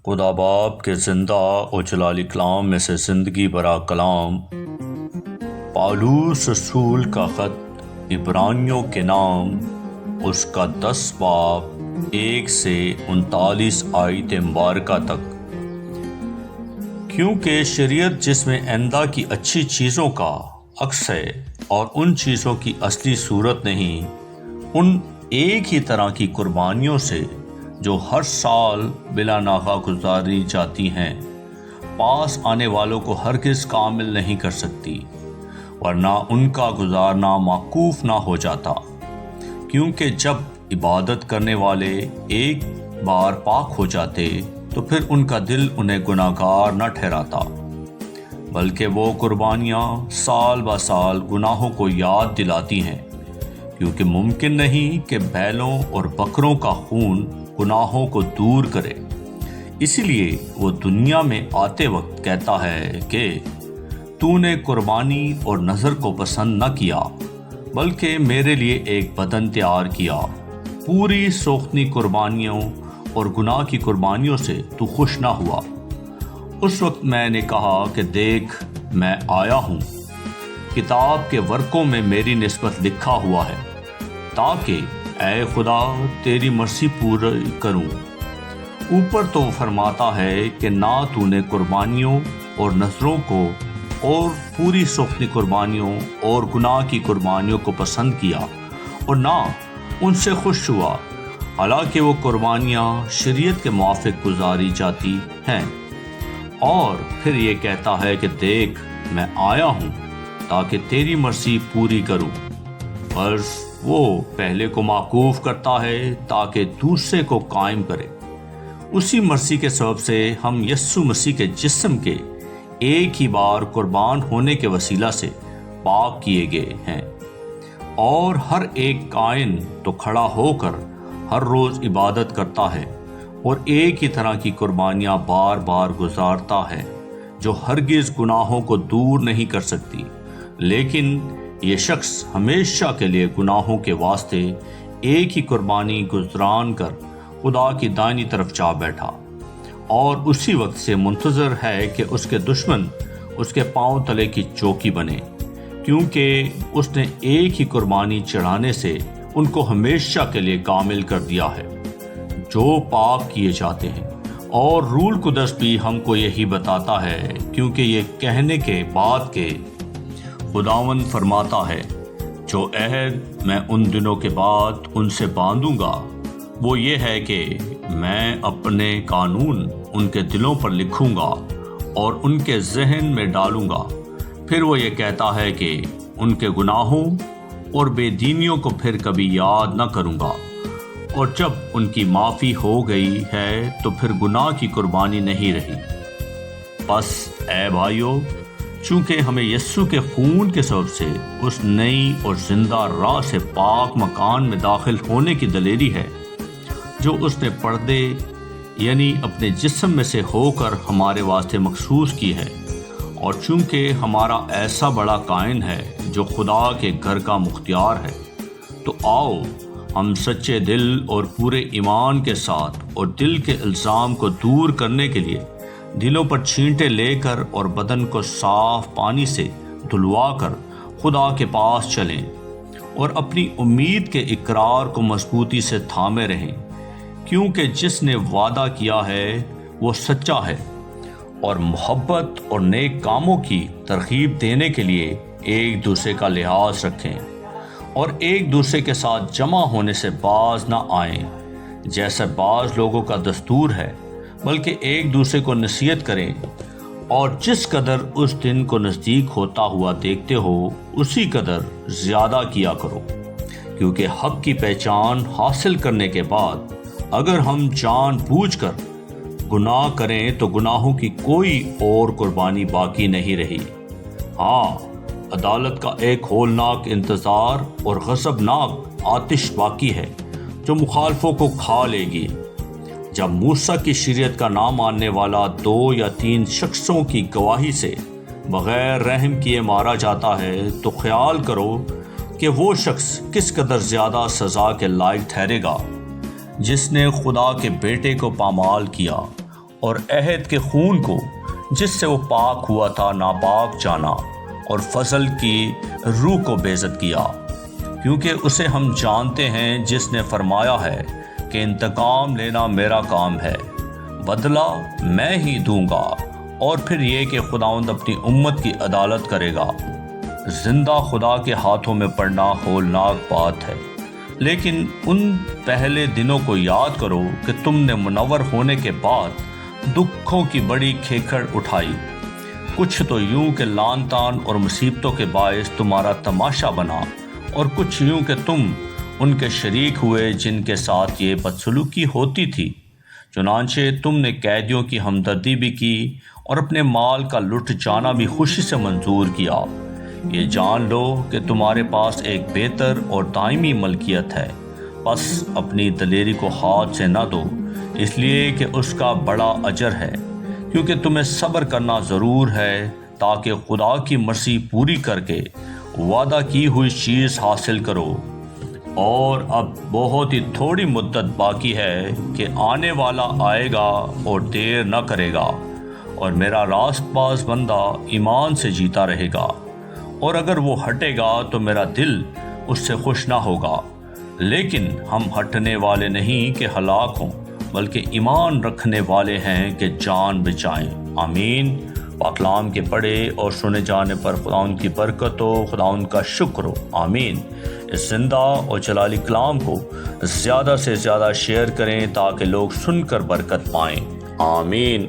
خدا باپ کے زندہ و جلالی کلام میں سے زندگی برا کلام، پالوس رسول کا خط عبرانیوں کے نام، اس کا 10 باب 1 سے 39 آیت مبارکہ تک۔ کیونکہ شریعت جس میں آئندہ کی اچھی چیزوں کا عکس ہے اور ان چیزوں کی اصلی صورت نہیں، ان ایک ہی طرح کی قربانیوں سے جو ہر سال بلا ناغہ گزاری جاتی ہیں، پاس آنے والوں کو ہرگز کامل نہیں کر سکتی، ورنہ ان کا گزارنا موقوف نہ ہو جاتا۔ کیونکہ جب عبادت کرنے والے ایک بار پاک ہو جاتے تو پھر ان کا دل انہیں گناہگار نہ ٹھہراتا، بلکہ وہ قربانیاں سال بہ سال گناہوں کو یاد دلاتی ہیں، کیونکہ ممکن نہیں کہ بیلوں اور بکروں کا خون گناہوں کو دور کرے۔ اسی لیے وہ دنیا میں آتے وقت کہتا ہے کہ تو نے قربانی اور نذر کو پسند نہ کیا، بلکہ میرے لیے ایک بدن تیار کیا۔ پوری سوختنی قربانیوں اور گناہ کی قربانیوں سے تو خوش نہ ہوا۔ اس وقت میں نے کہا کہ دیکھ، میں آیا ہوں، کتاب کے ورقوں میں میری نسبت لکھا ہوا ہے، تاکہ اے خدا تیری مرضی پوری کروں۔ اوپر تو فرماتا ہے کہ نہ تو نے قربانیوں اور نذروں کو اور پوری سوختنی قربانیوں اور گناہ کی قربانیوں کو پسند کیا اور نہ ان سے خوش ہوا، حالانکہ وہ قربانیاں شریعت کے موافق گزاری جاتی ہیں۔ اور پھر یہ کہتا ہے کہ دیکھ، میں آیا ہوں تاکہ تیری مرضی پوری کروں۔ غرض وہ پہلے کو موقوف کرتا ہے تاکہ دوسرے کو قائم کرے۔ اسی مرضی کے سبب سے ہم یسوع مسیح کے جسم کے ایک ہی بار قربان ہونے کے وسیلہ سے پاک کیے گئے ہیں، اور ہر ایک کائن تو کھڑا ہو کر ہر روز عبادت کرتا ہے اور ایک ہی طرح کی قربانیاں بار بار گزارتا ہے جو ہرگز گناہوں کو دور نہیں کر سکتی، لیکن یہ شخص ہمیشہ کے لیے گناہوں کے واسطے ایک ہی قربانی گزران کر خدا کی دائنی طرف جا بیٹھا، اور اسی وقت سے منتظر ہے کہ اس کے دشمن اس کے پاؤں تلے کی چوکی بنے، کیونکہ اس نے ایک ہی قربانی چڑھانے سے ان کو ہمیشہ کے لیے کامل کر دیا ہے جو پاک کیے جاتے ہیں۔ اور روح القدس بھی ہم کو یہی بتاتا ہے، کیونکہ یہ کہنے کے بعد کہ خداوند فرماتا ہے، جو عہد میں ان دنوں کے بعد ان سے باندھوں گا وہ یہ ہے کہ میں اپنے قانون ان کے دلوں پر لکھوں گا اور ان کے ذہن میں ڈالوں گا۔ پھر وہ یہ کہتا ہے کہ ان کے گناہوں اور بے دینیوں کو پھر کبھی یاد نہ کروں گا، اور جب ان کی معافی ہو گئی ہے تو پھر گناہ کی قربانی نہیں رہی۔ بس اے بھائیو، چونکہ ہمیں یسوع کے خون کے سبب سے اس نئی اور زندہ راہ سے پاک مکان میں داخل ہونے کی دلیری ہے جو اس نے پردے یعنی اپنے جسم میں سے ہو کر ہمارے واسطے مخصوص کی ہے، اور چونکہ ہمارا ایسا بڑا کائن ہے جو خدا کے گھر کا مختار ہے، تو آؤ ہم سچے دل اور پورے ایمان کے ساتھ اور دل کے الزام کو دور کرنے کے لیے دلوں پر چھینٹے لے کر اور بدن کو صاف پانی سے دھلوا کر خدا کے پاس چلیں، اور اپنی امید کے اقرار کو مضبوطی سے تھامے رہیں، کیونکہ جس نے وعدہ کیا ہے وہ سچا ہے۔ اور محبت اور نیک کاموں کی ترغیب دینے کے لیے ایک دوسرے کا لحاظ رکھیں، اور ایک دوسرے کے ساتھ جمع ہونے سے باز نہ آئیں جیسے بعض لوگوں کا دستور ہے، بلکہ ایک دوسرے کو نصیحت کریں، اور جس قدر اس دن کو نزدیک ہوتا ہوا دیکھتے ہو اسی قدر زیادہ کیا کرو، کیونکہ حق کی پہچان حاصل کرنے کے بعد اگر ہم جان بوجھ کر گناہ کریں تو گناہوں کی کوئی اور قربانی باقی نہیں رہی۔ ہاں، عدالت کا ایک ہولناک انتظار اور غضبناک آتش باقی ہے جو مخالفوں کو کھا لے گی۔ جب موسیٰ کی شریعت کا نہ ماننے والا 2 یا 3 شخصوں کی گواہی سے بغیر رحم کیے مارا جاتا ہے تو خیال کرو کہ وہ شخص کس قدر زیادہ سزا کے لائق ٹھہرے گا، جس نے خدا کے بیٹے کو پامال کیا اور عہد کے خون کو جس سے وہ پاک ہوا تھا ناپاک جانا، اور فضل کی روح کو بے عزت کیا، کیونکہ اسے ہم جانتے ہیں جس نے فرمایا ہے کہ انتقام لینا میرا کام ہے، بدلہ میں ہی دوں گا۔ اور پھر یہ کہ خداوند اپنی امت کی عدالت کرے گا۔ زندہ خدا کے ہاتھوں میں پڑنا ہولناک بات ہے، لیکن ان پہلے دنوں کو یاد کرو کہ تم نے منور ہونے کے بعد دکھوں کی بڑی کھیکڑ اٹھائی۔ کچھ تو یوں کہ لان تان اور مصیبتوں کے باعث تمہارا تماشا بنا، اور کچھ یوں کہ تم ان کے شریک ہوئے جن کے ساتھ یہ بدسلوکی ہوتی تھی۔ چنانچہ تم نے قیدیوں کی ہمدردی بھی کی اور اپنے مال کا لٹ جانا بھی خوشی سے منظور کیا۔ یہ جان لو کہ تمہارے پاس ایک بہتر اور دائمی ملکیت ہے، بس اپنی دلیری کو ہاتھ سے نہ دو، اس لیے کہ اس کا بڑا اجر ہے، کیونکہ تمہیں صبر کرنا ضرور ہے تاکہ خدا کی مرضی پوری کر کے وعدہ کی ہوئی چیز حاصل کرو۔ اور اب بہت ہی تھوڑی مدت باقی ہے کہ آنے والا آئے گا اور دیر نہ کرے گا، اور میرا راست باز بندہ ایمان سے جیتا رہے گا، اور اگر وہ ہٹے گا تو میرا دل اس سے خوش نہ ہوگا۔ لیکن ہم ہٹنے والے نہیں کہ ہلاک ہوں، بلکہ ایمان رکھنے والے ہیں کہ جان بچائیں۔ آمین۔ پاکلام کے پڑھے اور سنے جانے پر خداوند کی برکت ہو، خداوند کا شکر ہو۔ آمین۔ اس زندہ اور جلالی کلام کو زیادہ سے زیادہ شیئر کریں تاکہ لوگ سن کر برکت پائیں۔ آمین۔